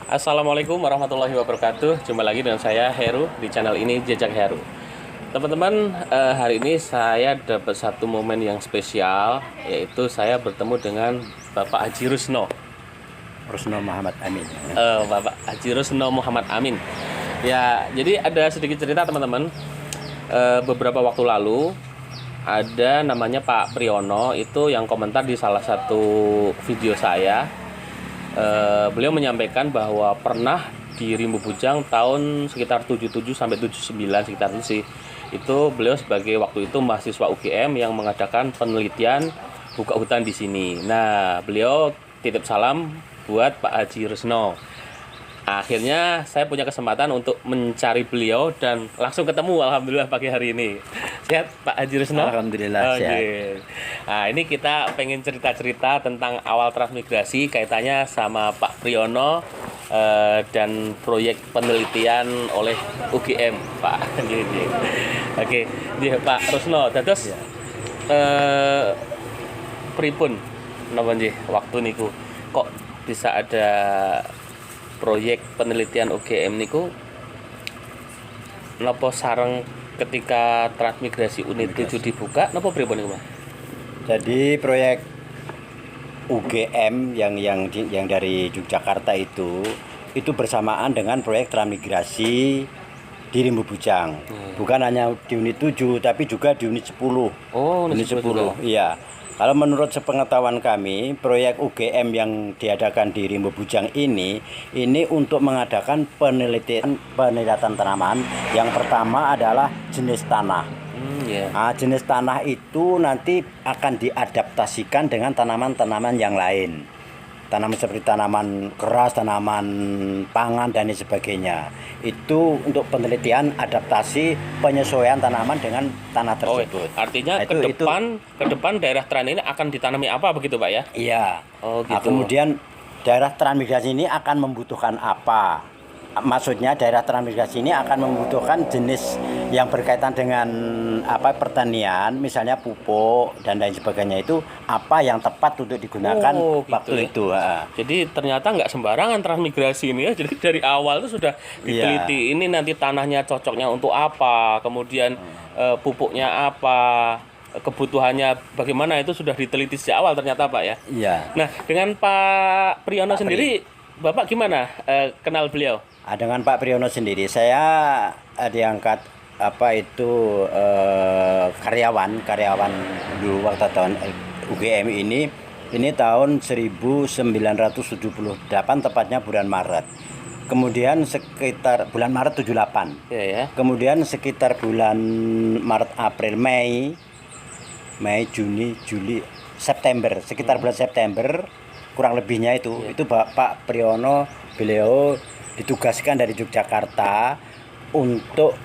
Assalamualaikum warahmatullahi wabarakatuh. Jumpa lagi dengan saya Heru di channel ini Jejak Heru. Teman-teman, hari ini saya dapat satu momen yang spesial, yaitu saya bertemu dengan Bapak Haji Rusno Muhammad Amin. Bapak Haji Rusno Muhammad Amin. Ya, jadi ada sedikit cerita teman-teman. Beberapa waktu lalu ada namanya Pak Priyono itu yang komentar di salah satu video saya. Beliau menyampaikan bahwa pernah di Rimbu Bujang tahun sekitar 77 sampai 79 sekitar itu sih. Itu beliau sebagai waktu itu mahasiswa UGM yang mengadakan penelitian buka hutan di sini. Nah, beliau titip salam buat Pak Haji Rusno. Akhirnya saya punya kesempatan untuk mencari beliau dan langsung ketemu, alhamdulillah pagi hari ini. Sehat Pak Haji Rusno? Alhamdulillah sehat. Nah, ini kita pengen cerita-cerita tentang awal transmigrasi kaitannya sama Pak Priyono dan proyek penelitian oleh UGM, Pak. Oke, Pak Rusno, dados pripun napa nggih waktu niku kok bisa ada proyek penelitian UGM niku napa sareng ketika transmigrasi unit 7 dibuka napa pripun niku, Mas? Jadi proyek UGM yang dari Yogyakarta itu bersamaan dengan proyek transmigrasi di Rimbu Bujang. Bukan hanya di unit 7 tapi juga di unit 10. Oh, unit 10. Iya. Kalau menurut sepengetahuan kami, proyek UGM yang diadakan di Rimbu Bujang ini untuk mengadakan penelitian tanaman. Yang pertama adalah jenis tanah. Nah, jenis tanah itu nanti akan diadaptasikan dengan tanaman-tanaman yang lain. Tanaman seperti tanaman keras, tanaman pangan, dan sebagainya. Itu untuk penelitian adaptasi penyesuaian tanaman dengan tanah tersebut. Artinya nah, ke depan daerah Tran ini akan ditanami apa begitu, Pak ya? Iya. Oh, gitu. Nah, kemudian daerah transmigrasi ini akan membutuhkan apa? Maksudnya daerah transmigrasi ini akan membutuhkan jenis yang berkaitan dengan pertanian, misalnya pupuk dan lain sebagainya, itu apa yang tepat untuk digunakan waktu itu. Jadi ternyata nggak sembarangan transmigrasi ini ya. Jadi dari awal itu sudah diteliti. Ini nanti tanahnya cocoknya untuk apa, kemudian pupuknya apa, kebutuhannya bagaimana, itu sudah diteliti sejak awal ternyata, Pak ya. Iya. Nah, dengan Pak Priyono sendiri, Bapak gimana kenal beliau? Dengan Pak Priyono sendiri, saya diangkat karyawan dulu waktu tahun UGM ini tahun 1978, tepatnya bulan Maret. Kemudian sekitar bulan Maret 78. Kemudian sekitar bulan Maret, April, Mei, Juni, Juli, September, sekitar bulan September kurang lebihnya itu Pak Priyono, beliau ditugaskan dari Yogyakarta untuk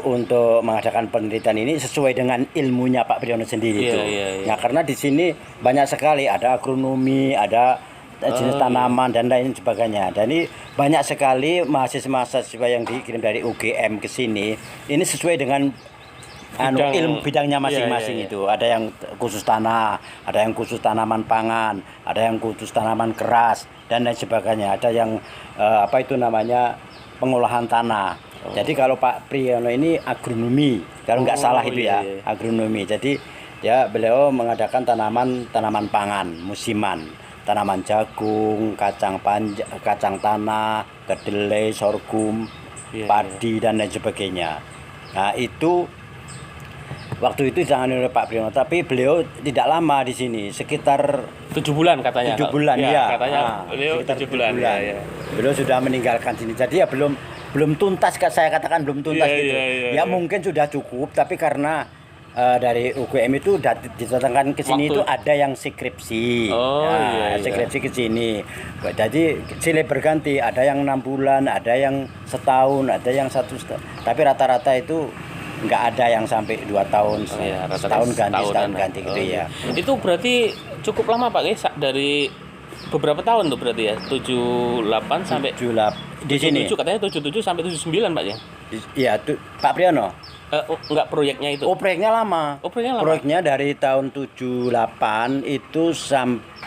untuk mengadakan penelitian ini sesuai dengan ilmunya Pak Priyono sendiri itu. Nah, karena di sini banyak sekali, ada agronomi, ada jenis tanaman dan lain sebagainya. Dan ini banyak sekali mahasiswa yang dikirim dari UGM ke sini. Ini sesuai dengan ilmu bidangnya masing-masing itu. Ada yang khusus tanah, ada yang khusus tanaman pangan, ada yang khusus tanaman keras dan lain sebagainya. Ada yang pengolahan tanah. Jadi kalau Pak Priyono ini agronomi, kalau nggak salah itu agronomi. Jadi beliau mengadakan tanaman pangan musiman, tanaman jagung, kacang tanah, kedelai, sorghum, padi dan lain sebagainya. Nah, itu waktu itu ditangani oleh Pak Priyono, tapi beliau tidak lama di sini, sekitar 7 bulan katanya. 7 bulan katanya beliau 7 bulan. Beliau sudah meninggalkan sini. Jadi belum tuntas, saya katakan belum tuntas gitu. Mungkin sudah cukup, tapi karena dari UGM itu didatangkan ke sini itu ada yang skripsi. Skripsi ke sini. Jadi silih berganti, ada yang 6 bulan, ada yang setahun, ada yang 1 tahun. Tapi rata-rata itu nggak ada yang sampai 2 tahun, setahun ganti gitu ya. Itu berarti cukup lama, Pak ya, dari beberapa tahun tuh berarti ya, 78 sampai 78 di sini. 77 katanya 77 sampai 79, Pak ya. Iya, Pak Priyono. Enggak proyeknya itu. Oh, proyeknya lama. Oh, proyeknya lama. Proyeknya dari tahun 78 itu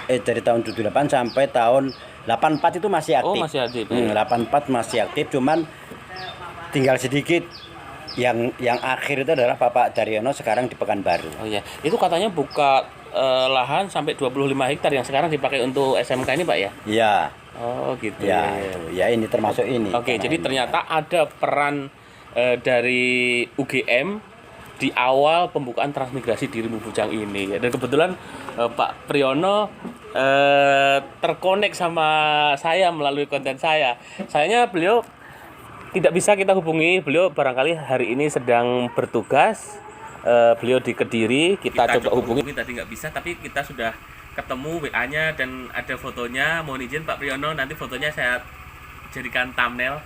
dari tahun 78 sampai tahun 84 itu masih aktif. Oh, masih aktif. 84 masih aktif, cuman tinggal sedikit. Yang akhir itu adalah Bapak Daryono sekarang di Pekanbaru. Oh iya, itu katanya buka lahan sampai 25 hektar yang sekarang dipakai untuk SMK ini, Pak ya? Iya. Oh, gitu Ya, ya. itu. Ya, ini termasuk ini. Oke, Tanah jadi ini. ternyata ada peran dari UGM di awal pembukaan transmigrasi di Rimbu Bujang ini. Dan kebetulan Pak Priyono terkonek sama saya melalui konten saya. Sayangnya beliau tidak bisa kita hubungi. Beliau barangkali hari ini sedang bertugas. Beliau di Kediri. Kita coba hubungi. Tadi nggak bisa, tapi kita sudah ketemu WA-nya dan ada fotonya. Mohon izin Pak Priyono, nanti fotonya saya jadikan thumbnail.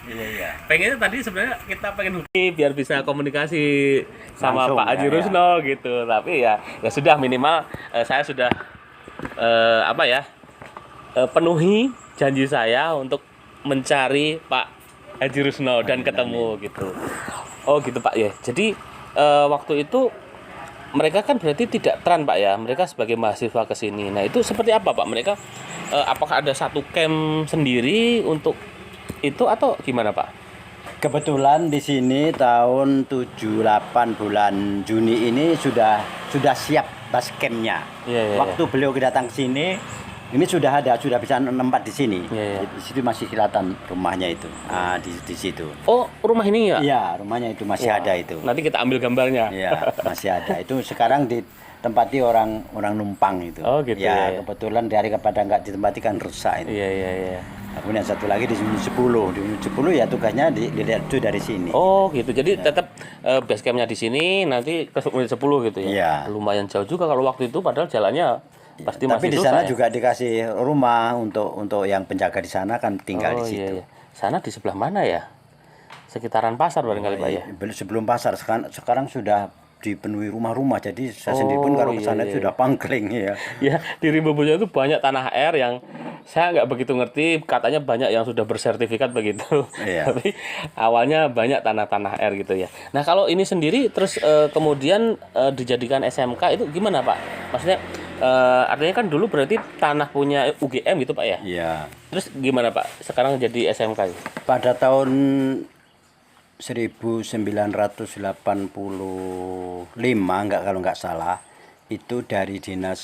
Iya. Pengennya tadi sebenarnya kita pengen hubungi biar bisa komunikasi sama Langsung, Pak Haji ya. Rusno gitu. Tapi ya sudah minimal saya sudah penuhi janji saya untuk mencari Pak Haji Rusno dan ketemu gitu. Oh gitu Pak ya. Jadi waktu itu mereka kan berarti tidak tran Pak ya. Mereka sebagai mahasiswa ke sini. Nah, itu seperti apa Pak? Mereka apakah ada satu camp sendiri untuk itu atau gimana Pak? Kebetulan di sini tahun 78 bulan Juni ini sudah siap base campnya. Iya. Waktu beliau datang ke sini, ini sudah bisa nempat di sini. Iya. Di situ masih kelihatan rumahnya itu. Di situ. Oh, rumah ini ya? Iya, rumahnya itu masih ada itu. Nanti kita ambil gambarnya. Iya, masih ada. Itu sekarang ditempati orang numpang itu. Oh, gitu ya. Kebetulan daripada nggak ditempati kan rusak itu. Iya. Kemudian satu lagi di Unit 10. Di Unit 10 ya tugasnya dilihat itu dari sini. Oh, gitu. Jadi tetap base campnya di sini, nanti ke Unit 10 gitu ya. Iya. Lumayan jauh juga kalau waktu itu padahal jalannya pasti Tapi masih di sana susah, ya? juga dikasih rumah untuk yang penjaga di sana kan tinggal di situ. Iya. Sana di sebelah mana ya? Sekitaran pasar barangkali Pak ya. Sebelum pasar sekarang sudah dipenuhi rumah-rumah. Jadi saya sendiri pun kalau ke sana iya. sudah pangkling ya. Ya, di Rimbu Bujang itu banyak tanah air yang saya nggak begitu ngerti, katanya banyak yang sudah bersertifikat begitu. Iya. Tapi awalnya banyak tanah-tanah air gitu ya. Nah, kalau ini sendiri terus kemudian dijadikan SMK itu gimana Pak? Maksudnya artinya kan dulu berarti tanah punya UGM gitu Pak ya? Iya. Terus gimana Pak? Sekarang jadi SMK. Pada tahun 1985 kalau nggak salah itu dari dinas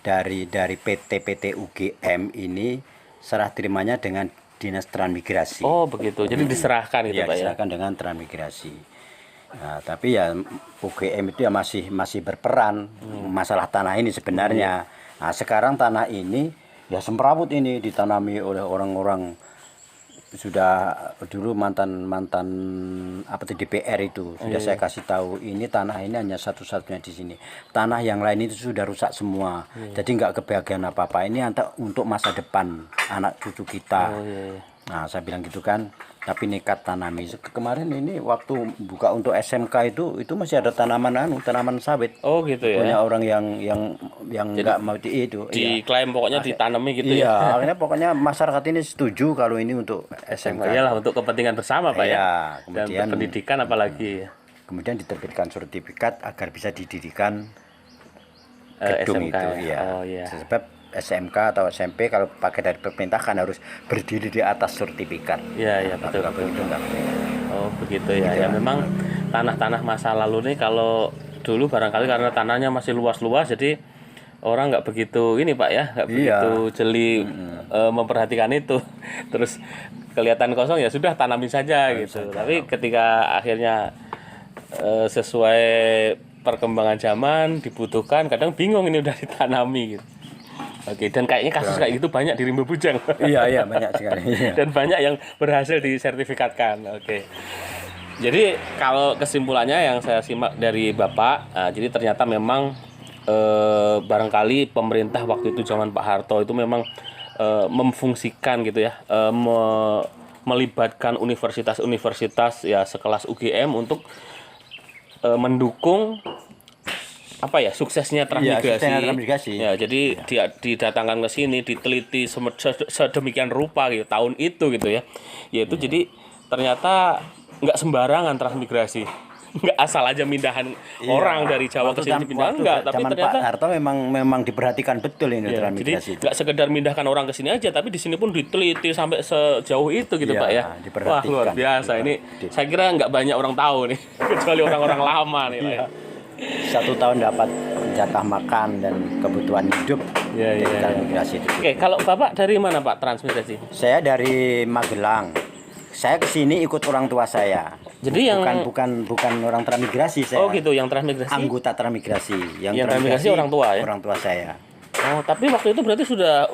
dari PT UGM ini serah terimanya dengan dinas transmigrasi. Oh begitu, jadi diserahkan gitu Ya, Pak ya? diserahkan dengan transmigrasi. Nah, tapi ya UGM itu ya masih berperan masalah tanah ini sebenarnya. Nah, sekarang tanah ini ya semrawut ini ditanami oleh orang-orang sudah dulu mantan DPR itu sudah saya kasih tahu ini tanah ini hanya satu-satunya di sini, tanah yang lain itu sudah rusak semua. Jadi nggak kebahagiaan apa-apa, ini untuk masa depan anak cucu kita. Nah saya bilang gitu kan, tapi nekat tanami. Kemarin ini waktu buka untuk SMK itu masih ada tanaman sawit. Oh gitu ya. Punya orang yang nggak mau itu. Diklaim pokoknya ditanami gitu Iya, ya. akhirnya pokoknya masyarakat ini setuju kalau ini untuk SMK. Iyalah untuk kepentingan bersama Pak ya. Iya, Dan kemudian pendidikan apalagi. kemudian diterbitkan sertifikat agar bisa didirikan gedung SMK itu ya. ya. Oh iya. Sebab SMK atau SMP kalau pakai dari pemerintah kan harus berdiri di atas sertifikat. Iya betul. Kalau begitu enggak boleh. Oh begitu ya. Gitu Ya ya. memang tanah-tanah masa lalu nih kalau dulu barangkali karena tanahnya masih luas-luas jadi orang nggak begitu ini Pak ya, nggak Iya. begitu jeli memperhatikan itu. Terus kelihatan kosong ya sudah tanamin saja gitu. Tapi ketika akhirnya sesuai perkembangan zaman dibutuhkan, kadang bingung ini udah ditanami gitu. Oke, dan kayaknya kasus kayak gitu banyak di Rimbu Bujang. Iya banyak sekali. Iya. Dan banyak yang berhasil disertifikatkan. Oke. Jadi kalau kesimpulannya yang saya simak dari Bapak, jadi ternyata memang barangkali pemerintah waktu itu zaman Pak Harto itu memang memfungsikan gitu ya, melibatkan universitas-universitas ya sekelas UGM untuk mendukung suksesnya transmigrasi. Ya, jadi dia didatangkan ke sini, diteliti sedemikian rupa gitu tahun itu gitu ya. Yaitu jadi ternyata nggak sembarangan transmigrasi. Nggak asal aja mindahan Iya. orang dari Jawa ke sini pindah, enggak, tapi zaman ternyata Pak Harto memang diperhatikan betul ini ya, jadi transmigrasi itu. nggak sekedar mindahkan orang ke sini aja, tapi di sini pun diteliti sampai sejauh itu gitu Iya, Pak ya. diperhatikan. Wah luar biasa ini. Saya kira nggak banyak orang tahu nih, kecuali orang-orang lama nih Pak. Ya. 1 tahun dapat jatah makan dan kebutuhan hidup Iya, dari iya. transmigrasi itu. Oke, kalau Bapak dari mana Pak transmigrasi? Saya dari Magelang. Saya ke sini ikut orang tua saya. Jadi yang bukan orang transmigrasi saya. oh gitu, yang transmigrasi. Anggota transmigrasi. Yang transmigrasi orang tua ya? Orang tua saya. Oh, tapi waktu itu berarti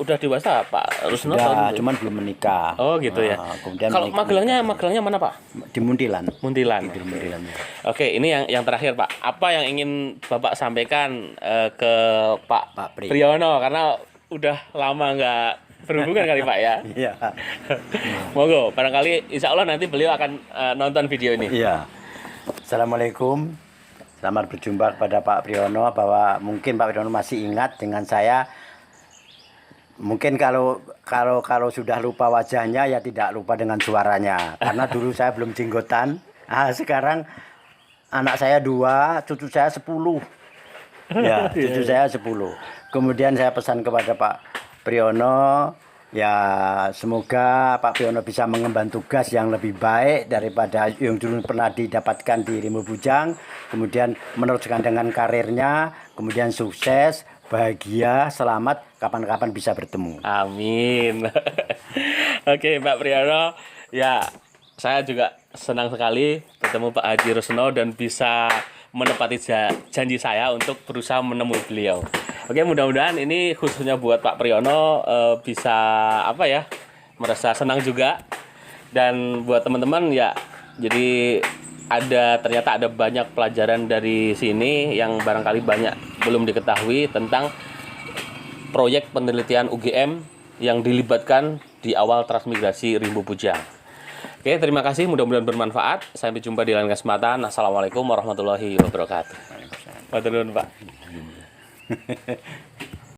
udah dewasa Pak Rusno atau Sudah, belum? cuman belum menikah. Oh gitu ya. Kemudian Kalau Magelangnya mana Pak? di Muntilan. Muntilan. Di Muntilan. Ya. Oke, ini yang terakhir Pak. Apa yang ingin Bapak sampaikan ke Pak Pri. Priyono karena udah lama nggak berhubungan kali Pak ya. Iya. Monggo, barangkali insya Allah nanti beliau akan nonton video ini. Iya. Assalamualaikum. Selamat berjumpa kepada Pak Priyono, bahwa mungkin Pak Priyono masih ingat dengan saya. Mungkin kalau sudah lupa wajahnya ya tidak lupa dengan suaranya. Karena dulu saya belum jenggotan. Sekarang anak saya 2, cucu saya 10. Ya, cucu saya 10. Kemudian saya pesan kepada Pak Priyono, ya semoga Pak Priyono bisa mengemban tugas yang lebih baik daripada yang dulu pernah didapatkan di Rimba Bujang. Kemudian meneruskan dengan karirnya, kemudian sukses, bahagia, selamat, kapan-kapan bisa bertemu. Amin. Oke, Pak Priyono, ya saya juga senang sekali bertemu Pak Haji Rusno dan bisa menepati janji saya untuk berusaha menemui beliau. Oke, mudah-mudahan ini khususnya buat Pak Priyono bisa merasa senang juga, dan buat teman-teman ya, jadi ternyata ada banyak pelajaran dari sini yang barangkali banyak belum diketahui tentang proyek penelitian UGM yang dilibatkan di awal transmigrasi Rimba Bujang. Oke, terima kasih, mudah-mudahan bermanfaat. Sampai jumpa di lain kesempatan. Assalamualaikum warahmatullahi wabarakatuh. Matur nuwun, Pak.